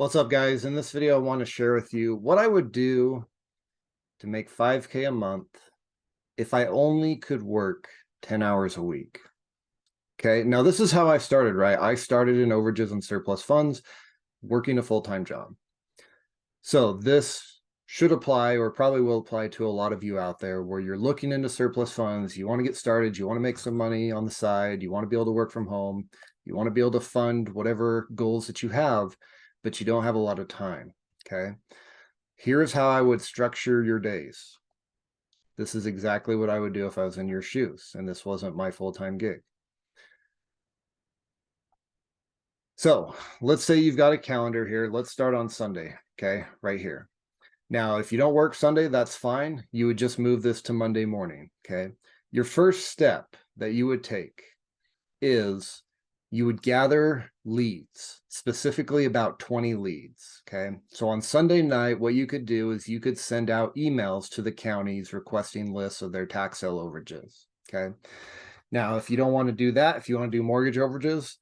What's up, guys? In this video, I want to share with you what I would do to make 5K a month if I only could work 10 hours a week. Okay, now this is how I started, right? I started in overages and surplus funds, working a full-time job. So this should apply, or probably will apply, to a lot of you out there where you're looking into surplus funds, you want to get started, you want to make some money on the side, you want to be able to work from home, you want to be able to fund whatever goals that you have, but you don't have a lot of time. Okay, here's how I would structure your days. This is exactly what I would do if I was in your shoes and this wasn't my full-time gig. So let's say you've got a calendar here. Let's start on Sunday, okay, right here. Now, if you don't work Sunday, that's fine. You would just move this to Monday morning, okay? Your first step that you would take is you would gather leads, specifically about 20 leads, okay? So on Sunday night, what you could do is you could send out emails to the counties requesting lists of their tax sale overages, okay? Now, if you don't want to do that, if you want to do mortgage overages,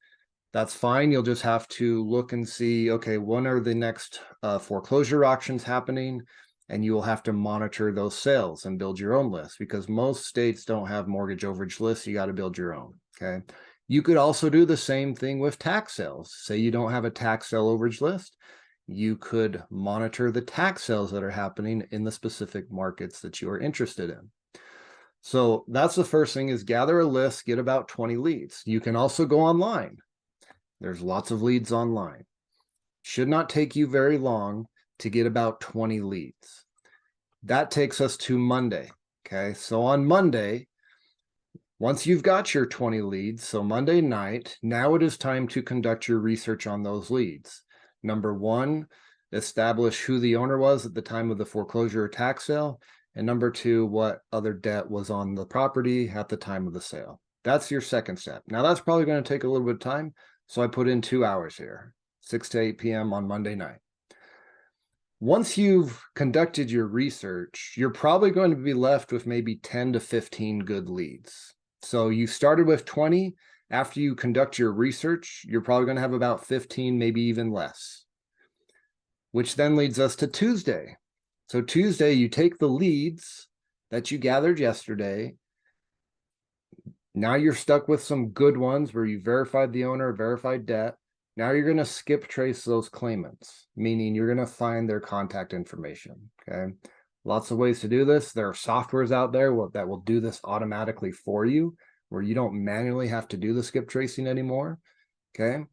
that's fine. You'll just have to look and see, okay, when are the next foreclosure auctions happening? And you will have to monitor those sales and build your own list, because most states don't have mortgage overage lists. You got to build your own, okay? You could also do the same thing with tax sales. Say you don't have a tax sale overage list. You could monitor the tax sales that are happening in the specific markets that you are interested in. So that's the first thing, is gather a list, get about 20 leads. You can also go online. There's lots of leads online. Should not take you very long to get about 20 leads. That takes us to Monday. Okay, so on Monday, once you've got your 20 leads, so Monday night, now it is time to conduct your research on those leads. Number one, establish who the owner was at the time of the foreclosure or tax sale. And number two, what other debt was on the property at the time of the sale. That's your second step. Now that's probably going to take a little bit of time. So I put in 2 hours here, 6 to 8 p.m. on Monday night. Once you've conducted your research, you're probably going to be left with maybe 10 to 15 good leads. So you started with 20. After you conduct your research, you're probably going to have about 15, maybe even less. Which then leads us to Tuesday. So Tuesday, you take the leads that you gathered yesterday. Now you're stuck with some good ones where you verified the owner, verified debt. Now you're going to skip trace those claimants, meaning you're going to find their contact information, okay? Lots of ways to do this. There are softwares out there that will do this automatically for you, where you don't manually have to do the skip tracing anymore, okay?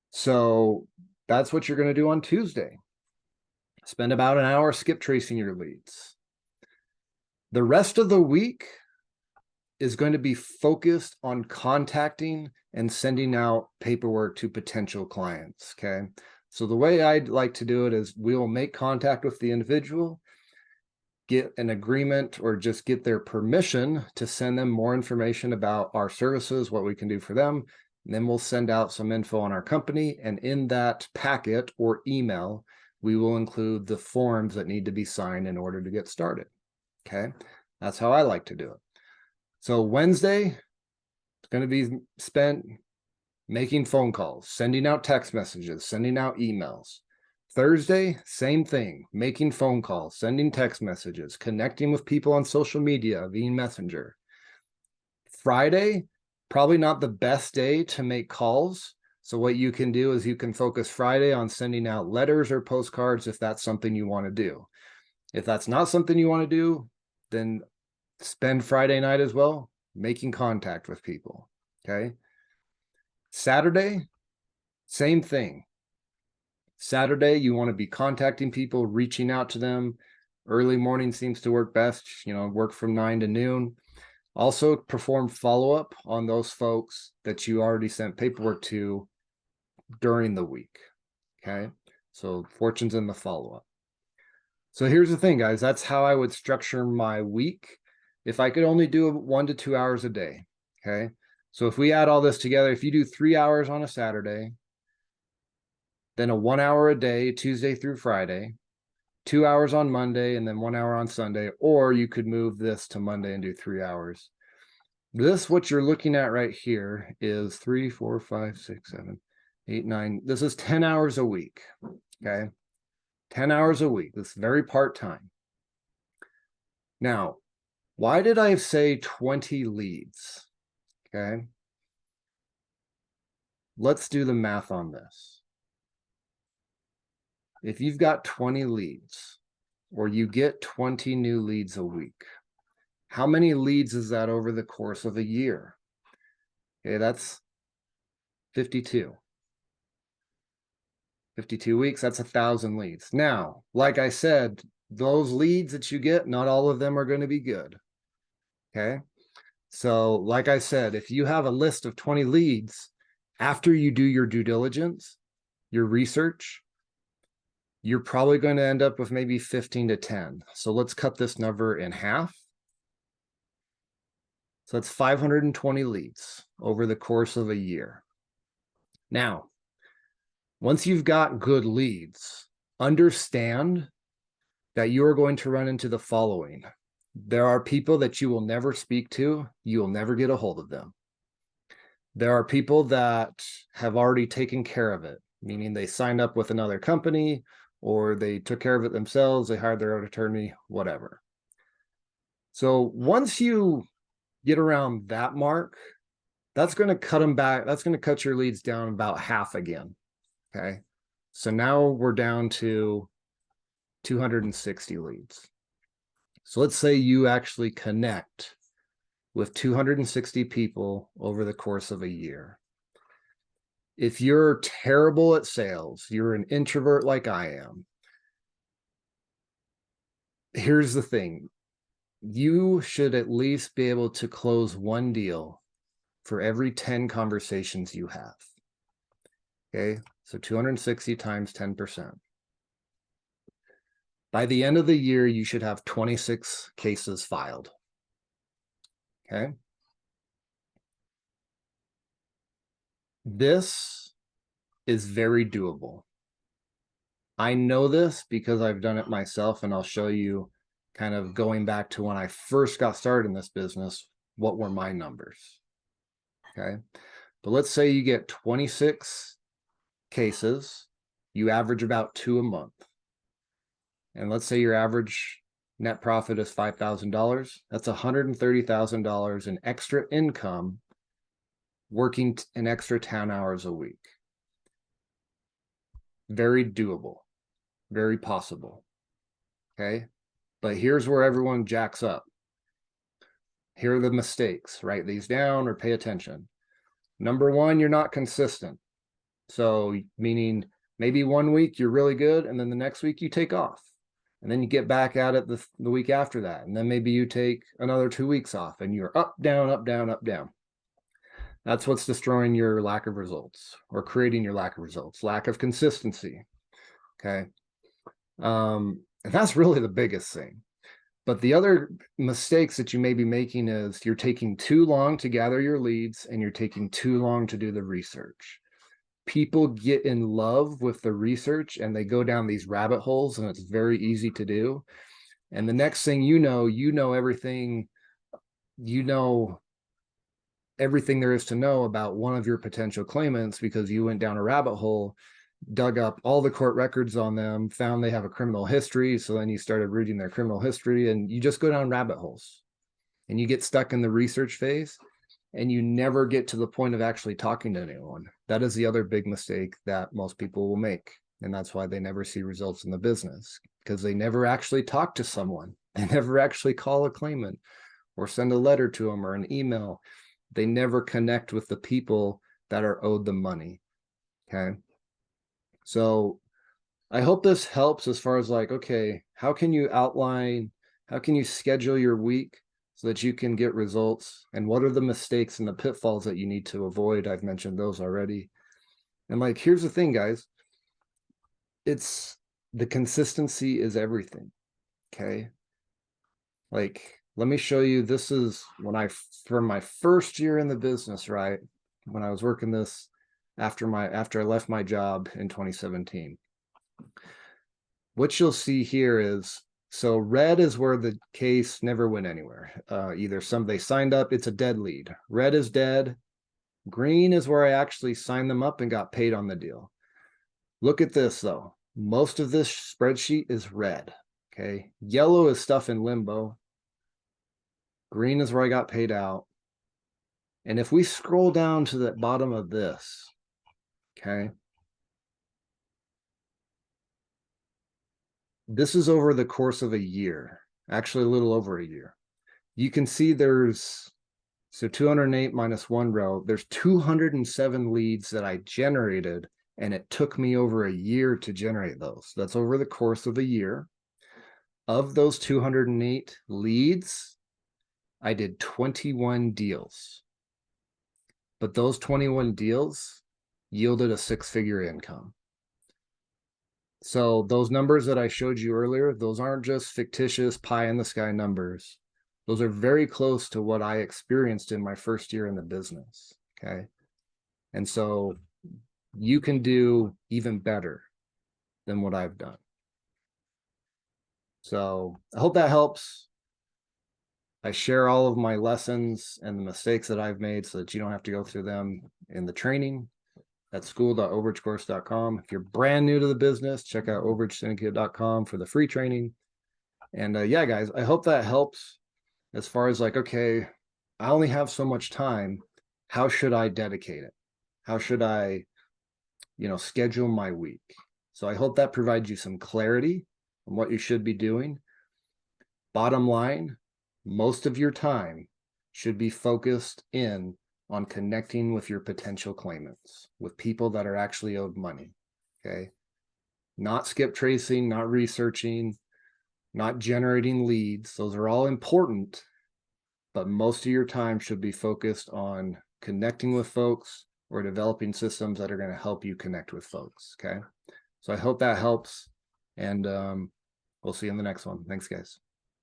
So that's what you're going to do on Tuesday. Spend about an hour skip tracing your leads. The rest of the week is going to be focused on contacting and sending out paperwork to potential clients, okay? So the way I'd like to do it is we will make contact with the individual, get an agreement, or just get their permission to send them more information about our services, what we can do for them. And then we'll send out some info on our company. And in that packet or email, we will include the forms that need to be signed in order to get started, okay? That's how I like to do it. So Wednesday, it's going to be spent making phone calls, sending out text messages, sending out emails. Thursday, same thing, making phone calls, sending text messages, connecting with people on social media via Messenger. Friday, probably not the best day to make calls. So what you can do is you can focus Friday on sending out letters or postcards if that's something you want to do. If that's not something you want to do, then spend Friday night as well making contact with people, okay? Saturday, same thing. Saturday, you want to be contacting people, reaching out to them. Early morning seems to work best, work from 9 to noon. Also perform follow-up on those folks that you already sent paperwork to during the week, okay? So fortune's in the follow-up. So here's the thing, guys. That's how I would structure my week if I could only do 1 to 2 hours a day, okay? So if we add all this together, if you do 3 hours on a Saturday, then a 1 hour a day, Tuesday through Friday, 2 hours on Monday, and then 1 hour on Sunday, or you could move this to Monday and do 3 hours. This, what you're looking at right here, is 3, 4, 5, 6, 7, 8, 9. This is 10 hours a week. Okay. 10 hours a week. This is very part-time. Now, why did I say 20 leads? Okay. Let's do the math on this. If you've got 20 leads, or you get 20 new leads a week, how many leads is that over the course of a year? Okay, that's 52. 52 weeks, that's 1,000 leads. Now, like I said, those leads that you get, not all of them are going to be good. Okay. So, like I said, if you have a list of 20 leads, after you do your due diligence, your research, you're probably going to end up with maybe 15 to 10. So let's cut this number in half. So that's 520 leads over the course of a year. Now, once you've got good leads, understand that you are going to run into the following. There are people that you will never speak to. You will never get a hold of them. There are people that have already taken care of it, meaning they signed up with another company or they took care of it themselves. They hired their own attorney, whatever. So once you get around that mark, that's going to cut them back. That's going to cut your leads down about half again. Okay. So now we're down to 260 leads. So let's say you actually connect with 260 people over the course of a year. If you're terrible at sales, you're an introvert like I am, here's the thing. You should at least be able to close one deal for every 10 conversations you have. Okay, so 260 times 10%. By the end of the year, you should have 26 cases filed. Okay. This is very doable. I know this because I've done it myself, and I'll show you kind of going back to when I first got started in this business, what were my numbers. Okay. But let's say you get 26 cases, you average about 2 a month. And let's say your average net profit is $5,000. That's $130,000 in extra income working an extra 10 hours a week. Very doable, very possible. Okay. But here's where everyone jacks up. Here are the mistakes. Write these down or pay attention. Number one, you're not consistent. So meaning maybe one week you're really good, and then the next week you take off. And then you get back at it the week after that. And then maybe you take another 2 weeks off and you're up, down, up, down, up, down. That's what's destroying your lack of results or creating your lack of results, lack of consistency. Okay. And that's really the biggest thing. But the other mistakes that you may be making is you're taking too long to gather your leads and you're taking too long to do the research. People get in love with the research and they go down these rabbit holes, and it's very easy to do. And the next thing you know everything, everything there is to know about one of your potential claimants because you went down a rabbit hole, dug up all the court records on them, found they have a criminal history. So then you started reading their criminal history, and you just go down rabbit holes and you get stuck in the research phase. And you never get to the point of actually talking to anyone. That is the other big mistake that most people will make. And that's why they never see results in the business, because they never actually talk to someone. They never actually call a claimant or send a letter to them or an email. They never connect with the people that are owed the money. Okay. So I hope this helps as far as like, okay, how can you schedule your week so that you can get results, and what are the mistakes and the pitfalls that you need to avoid? I've mentioned those already. And like, here's the thing, guys, it's the consistency is everything. Okay. Like, let me show you. This is for my first year in the business, right? When I was working this after I left my job in 2017. What you'll see here is, so red is where the case never went anywhere. Either they signed up, it's a dead lead. Red is dead, Green is where I actually signed them up and got paid on the deal. Look at this though. Most of this spreadsheet is red. Okay. Yellow is stuff in limbo. Green is where I got paid out. And if we scroll down to the bottom of this, okay, this is over the course of a year, actually a little over a year. You can see there's, so 208 minus 1 row, there's 207 leads that I generated, and it took me over a year to generate those. That's over the course of a year. Of those 208 leads, I did 21 deals. But those 21 deals yielded a 6-figure income. So those numbers that I showed you earlier, those aren't just fictitious pie in the sky numbers. Those are very close to what I experienced in my first year in the business. Okay. And so you can do even better than what I've done. So I hope that helps. I share all of my lessons and the mistakes that I've made so that you don't have to go through them in the training at school.overagecourse.com. If you're brand new to the business, check out overagesyndicate.com for the free training. And yeah, guys, I hope that helps as far as like, okay, I only have so much time. How should I dedicate it? How should I, schedule my week? So I hope that provides you some clarity on what you should be doing. Bottom line, most of your time should be focused in on connecting with your potential claimants, with people that are actually owed money. Okay. Not skip tracing, not researching, not generating leads. Those are all important, but most of your time should be focused on connecting with folks or developing systems that are going to help you connect with folks. Okay. So I hope that helps. And we'll see you in the next one. Thanks, guys.